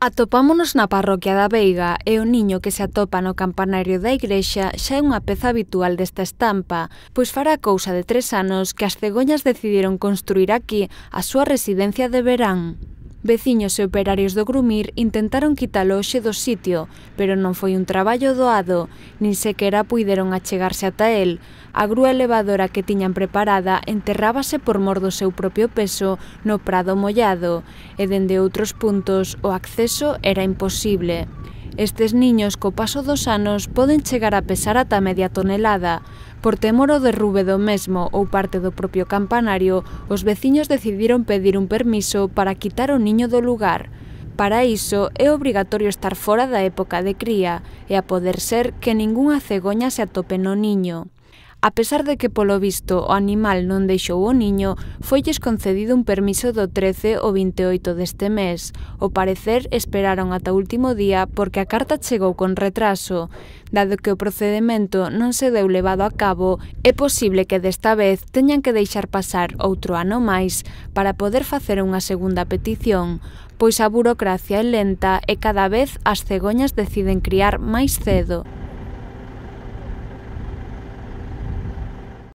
Atopámonos na parroquia da Veiga e o niño que se atopa no campanario da igrexa xa é unha peza habitual desta estampa, pois fará cousa de 3 anos que as cegoñas decidiron construir aquí a súa residencia de verán. Veciños e operarios do Grumir intentaron quitalo hoxe do sitio, pero non foi un traballo doado, nin sequera puideron achegarse ata el. A grúa elevadora que tiñan preparada enterrábase por mor do seu propio peso no prado mollado, e dende outros puntos o acceso era imposible. Estes niños, co paso dos anos, poden chegar a pesar ata media tonelada. Por temor ao derrube do mesmo ou parte do propio campanario, os veciños decidiron pedir un permiso para quitar o niño do lugar. Para iso, é obrigatorio estar fora da época de cría e a poder ser que ningunha cegoña se atope no niño. A pesar de que, polo visto, o animal non deixou o niño, foilles concedido un permiso do 13 ao 28 deste mes. Ao parecer, esperaron ata o último día porque a carta chegou con retraso. Dado que o procedemento non se deu levado a cabo, é posible que desta vez teñan que deixar pasar outro ano máis para poder facer unha segunda petición, pois a burocracia é lenta e cada vez as cegoñas deciden criar máis cedo.